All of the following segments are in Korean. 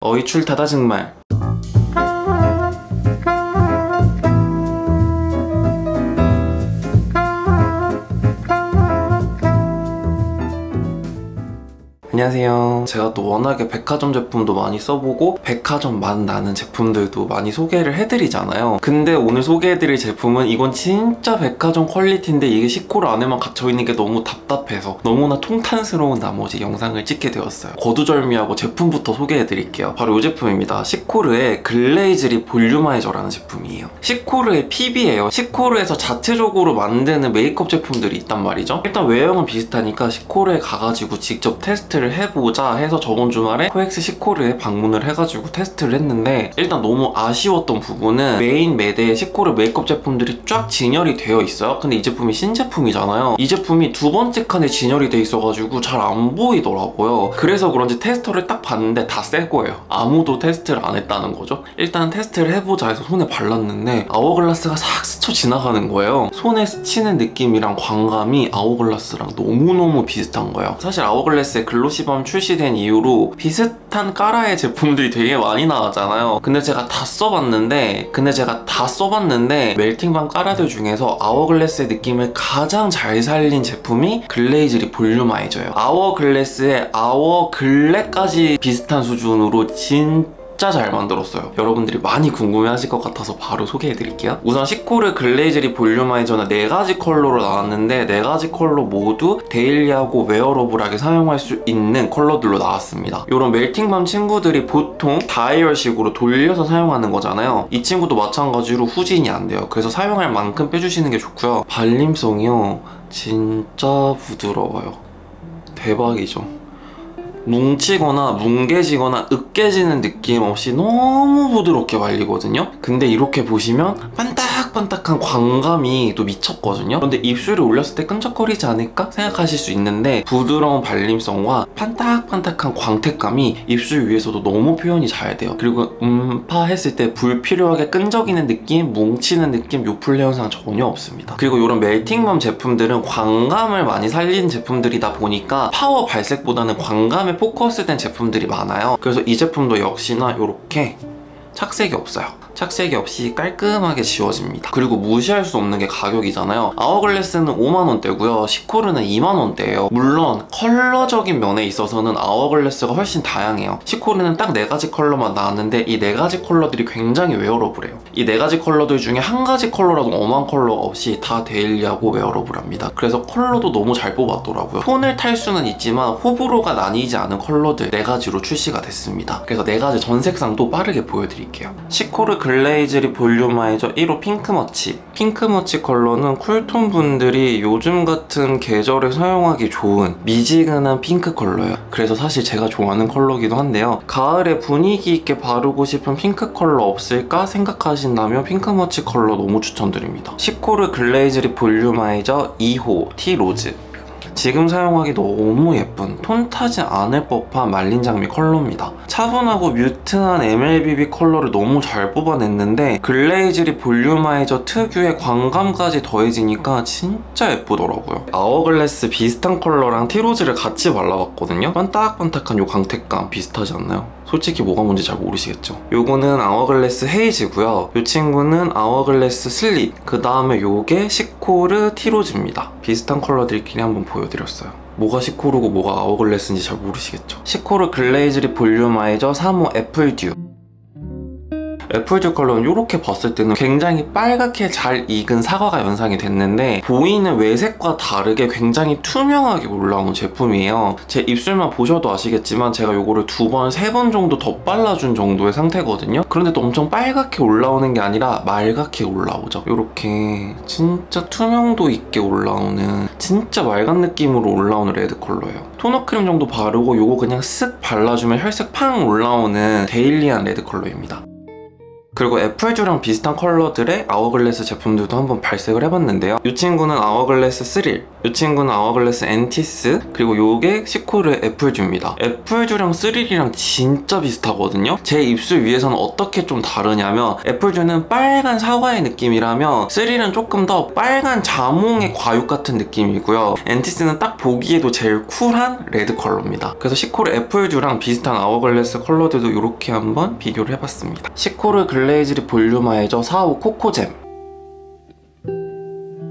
어이 출타다 정말. 안녕하세요. 제가 또 워낙에 백화점 제품도 많이 써보고 백화점 맛 나는 제품들도 많이 소개를 해드리잖아요. 근데 오늘 소개해드릴 제품은 이건 진짜 백화점 퀄리티인데 이게 시코르 안에만 갇혀있는 게 너무 답답해서 너무나 통탄스러운 나머지 영상을 찍게 되었어요. 거두절미하고 제품부터 소개해드릴게요. 바로 이 제품입니다. 시코르의 글레이즈리 볼륨아이저라는 제품이에요. 시코르의 PB예요. 시코르에서 자체적으로 만드는 메이크업 제품들이 있단 말이죠. 일단 외형은 비슷하니까 시코르에 가가지고 직접 테스트를 해보자 해서 저번 주말에 코엑스 시코르에 방문을 해가지고 테스트를 했는데, 일단 너무 아쉬웠던 부분은 메인 매대에 시코르 메이크업 제품들이 쫙 진열이 되어 있어요. 근데 이 제품이 신제품이잖아요. 이 제품이 두 번째 칸에 진열이 돼 있어가지고 잘 안 보이더라고요. 그래서 그런지 테스터를 딱 봤는데 다 새 거예요. 아무도 테스트를 안 했다는 거죠. 일단 테스트를 해보자 해서 손에 발랐는데 아워글라스가 싹 스쳐 지나가는 거예요. 손에 스치는 느낌이랑 광감이 아워글라스랑 너무너무 비슷한 거예요. 사실 아워글라스의 글로시밤 출시된 이후로 비슷한 까라의 제품들이 되게 많이 나왔잖아요. 근데 제가 다 써봤는데 멜팅밤 까라들 중에서 아워글래스의 느낌을 가장 잘 살린 제품이 글레이즈리 볼륨아이저예요. 아워글래스의 아워글래까지 비슷한 수준으로 진짜 잘 만들었어요. 여러분들이 많이 궁금해하실 것 같아서 바로 소개해드릴게요. 우선 시코르 글레이즈리 볼륨아이저는 4가지 컬러로 나왔는데 4가지 컬러 모두 데일리하고 웨어러블하게 사용할 수 있는 컬러들로 나왔습니다. 이런 멜팅밤 친구들이 보통 다이얼식으로 돌려서 사용하는 거잖아요. 이 친구도 마찬가지로 후진이 안 돼요. 그래서 사용할 만큼 빼주시는 게 좋고요. 발림성이요, 진짜 부드러워요. 대박이죠. 뭉치거나 뭉개지거나 으깨지는 느낌 없이 너무 부드럽게 말리거든요. 근데 이렇게 보시면 반딱반딱한 광감이 또 미쳤거든요. 그런데 입술에 올렸을 때 끈적거리지 않을까 생각하실 수 있는데, 부드러운 발림성과 반딱반딱한 광택감이 입술 위에서도 너무 표현이 잘 돼요. 그리고 했을 때 불필요하게 끈적이는 느낌, 뭉치는 느낌, 요플레 현상 전혀 없습니다. 그리고 이런 멜팅밤 제품들은 광감을 많이 살리는 제품들이다 보니까 파워 발색보다는 광감에 포커스된 제품들이 많아요. 그래서 이 제품도 역시나 이렇게 착색이 없어요. 착색이 없이 깔끔하게 지워집니다. 그리고 무시할 수 없는 게 가격이잖아요. 아워글래스는 5만원대고요. 시코르는 2만원대예요. 물론 컬러적인 면에 있어서는 아워글래스가 훨씬 다양해요. 시코르는 딱 4가지 컬러만 나왔는데 이 4가지 컬러들이 굉장히 웨어러블해요. 이 4가지 컬러들 중에 한 가지 컬러라도 엄한 컬러가 없이 다 데일리하고 웨어러블합니다. 그래서 컬러도 너무 잘 뽑았더라고요. 톤을 탈 수는 있지만 호불호가 나뉘지 않은 컬러들 4가지로 출시가 됐습니다. 그래서 4가지 전 색상도 빠르게 보여드릴게요. 시코르 글레이즈리 볼륨아이저 1호 핑크머치. 핑크머치 컬러는 쿨톤 분들이 요즘 같은 계절에 사용하기 좋은 미지근한 핑크 컬러예요. 그래서 사실 제가 좋아하는 컬러기도 한데요. 가을에 분위기 있게 바르고 싶은 핑크 컬러 없을까 생각하신다면 핑크머치 컬러 너무 추천드립니다. 시코르 글레이즈리 볼륨아이저 2호 티로즈. 지금 사용하기 너무 예쁜, 톤 타지 않을 법한 말린 장미 컬러입니다. 차분하고 뮤트한 MLBB 컬러를 너무 잘 뽑아냈는데 글레이즈리 볼륨아이저 특유의 광감까지 더해지니까 진짜 예쁘더라고요. 아워글래스 비슷한 컬러랑 티로즈를 같이 발라봤거든요. 반딱반딱한 요 광택감 비슷하지 않나요? 솔직히 뭐가 뭔지 잘 모르시겠죠? 요거는 아워글래스 헤이즈고요. 요 친구는 아워글래스 슬릿, 그 다음에 요게 시코르 티로즈입니다. 비슷한 컬러들끼리 한번 보여드렸어요. 뭐가 시코르고 뭐가 아워글래스인지 잘 모르시겠죠? 시코르 글레이즈리 볼륨아이저 3호 애플듀. 애플듀 컬러는 이렇게 봤을 때는 굉장히 빨갛게 잘 익은 사과가 연상이 됐는데, 보이는 외색과 다르게 굉장히 투명하게 올라오는 제품이에요. 제 입술만 보셔도 아시겠지만 제가 이거를 2번, 3번 정도 더 발라준 정도의 상태거든요. 그런데 또 엄청 빨갛게 올라오는 게 아니라 맑게 올라오죠. 이렇게 진짜 투명도 있게 올라오는, 진짜 맑은 느낌으로 올라오는 레드 컬러예요. 토너 크림 정도 바르고 요거 그냥 쓱 발라주면 혈색 팡 올라오는 데일리한 레드 컬러입니다. 그리고 애플듀랑 비슷한 컬러들의 아워글래스 제품들도 한번 발색을 해봤는데요. 이 친구는 아워글래스 스릴, 이 친구는 아워글래스 엔티스, 그리고 요게 시코르의 애플주입니다. 애플주랑 스릴이랑 진짜 비슷하거든요. 제 입술 위에서는 어떻게 좀 다르냐면 애플주는 빨간 사과의 느낌이라면 스릴은 조금 더 빨간 자몽의 과육 같은 느낌이고요. 엔티스는 딱 보기에도 제일 쿨한 레드 컬러입니다. 그래서 시코르 애플주랑 비슷한 아워글래스 컬러들도 이렇게 한번 비교를 해봤습니다. 시코르 글레이즈리 볼륨아이저 4호 코코잼.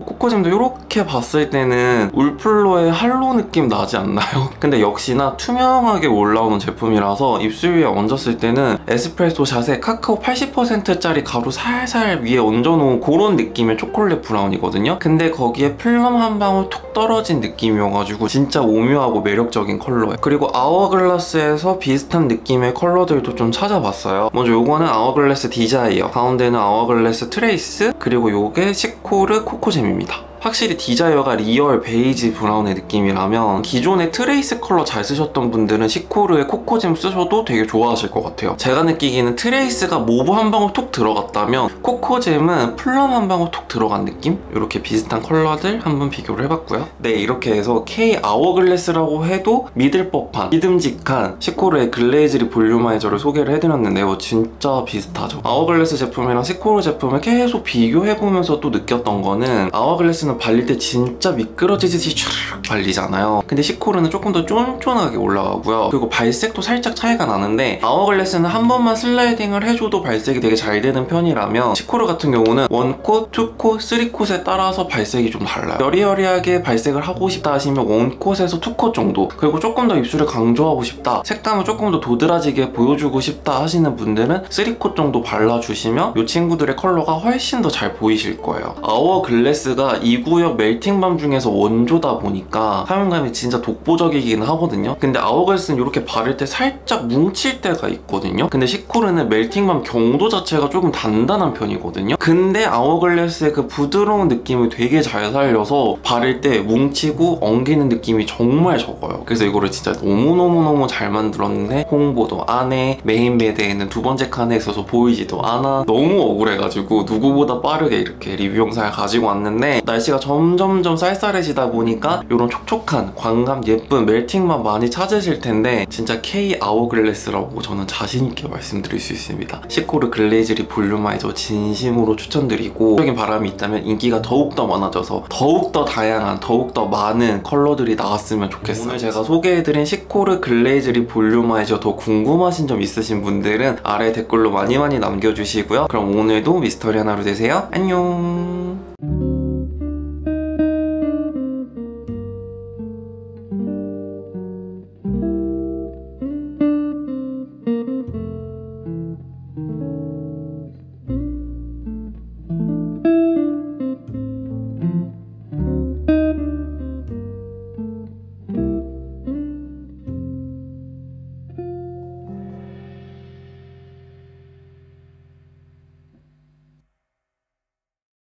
코코잼도 이렇게 봤을 때는 울플로의 할로 느낌 나지 않나요? 근데 역시나 투명하게 올라오는 제품이라서 입술 위에 얹었을 때는 에스프레소 샷에 카카오 80%짜리 가루 살살 위에 얹어놓은 그런 느낌의 초콜릿 브라운이거든요. 근데 거기에 플럼 한 방울 톡 떨어진 느낌이어가지고 진짜 오묘하고 매력적인 컬러예요. 그리고 아워글라스에서 비슷한 느낌의 컬러들도 좀 찾아봤어요. 먼저 요거는 아워글래스 디자이어, 가운데는 아워글래스 트레이스, 그리고 요게 시코르 코코잼입니다. 확실히 디자이어가 리얼 베이지 브라운의 느낌이라면 기존의 트레이스 컬러 잘 쓰셨던 분들은 시코르의 코코잼 쓰셔도 되게 좋아하실 것 같아요. 제가 느끼기에는 트레이스가 모브 한 방울 톡 들어갔다면 코코잼은 플럼 한 방울 톡 들어간 느낌? 이렇게 비슷한 컬러들 한번 비교를 해봤고요. 네, 이렇게 해서 K 아워글래스라고 해도 믿을 법한 믿음직한 시코르의 글레이즈리 볼륨아이저를 소개를 해드렸는데요. 진짜 비슷하죠. 아워글래스 제품이랑 시코르 제품을 계속 비교해보면서 또 느꼈던 거는 아워글래스 발릴 때 진짜 미끄러지듯이 촤르륵 발리잖아요. 근데 시코르는 조금 더 쫀쫀하게 올라가고요. 그리고 발색도 살짝 차이가 나는데 아워글래스는 한 번만 슬라이딩을 해줘도 발색이 되게 잘 되는 편이라면 시코르 같은 경우는 1콧, 2콧, 3콧에 따라서 발색이 좀 달라요. 여리여리하게 발색을 하고 싶다 하시면 1콧에서 2콧 정도, 그리고 조금 더 입술을 강조하고 싶다, 색감을 조금 더 도드라지게 보여주고 싶다 하시는 분들은 3콧 정도 발라주시면 이 친구들의 컬러가 훨씬 더 잘 보이실 거예요. 아워글래스가 이 구역 멜팅밤 중에서 원조다 보니까 사용감이 진짜 독보적이긴 하거든요. 근데 아워글래스는 이렇게 바를 때 살짝 뭉칠 때가 있거든요. 근데 시코르는 멜팅밤 경도 자체가 조금 단단한 편이거든요. 근데 아워글래스의 그 부드러운 느낌을 되게 잘 살려서 바를 때 뭉치고 엉기는 느낌이 정말 적어요. 그래서 이거를 진짜 너무너무너무 잘 만들었는데 홍보도 안 해, 메인 베드에는 두 번째 칸에 있어서 보이지도 않아. 너무 억울해가지고 누구보다 빠르게 이렇게 리뷰 영상을 가지고 왔는데 날씨가 점점점 쌀쌀해지다 보니까 이런 촉촉한 광감 예쁜 멜팅만 많이 찾으실 텐데 진짜 K 아워글래스라고 저는 자신있게 말씀드릴 수 있습니다. 시코르 글레이즈리 볼륨아이저 진심으로 추천드리고 적인 바람이 있다면 인기가 더욱더 많아져서 더욱더 다양한 더욱더 많은 컬러들이 나왔으면 좋겠어요. 오늘 제가 소개해드린 시코르 글레이즈리 볼륨아이저 더 궁금하신 점 있으신 분들은 아래 댓글로 많이 남겨주시고요. 그럼 오늘도 미스터리 하나로 되세요. 안녕.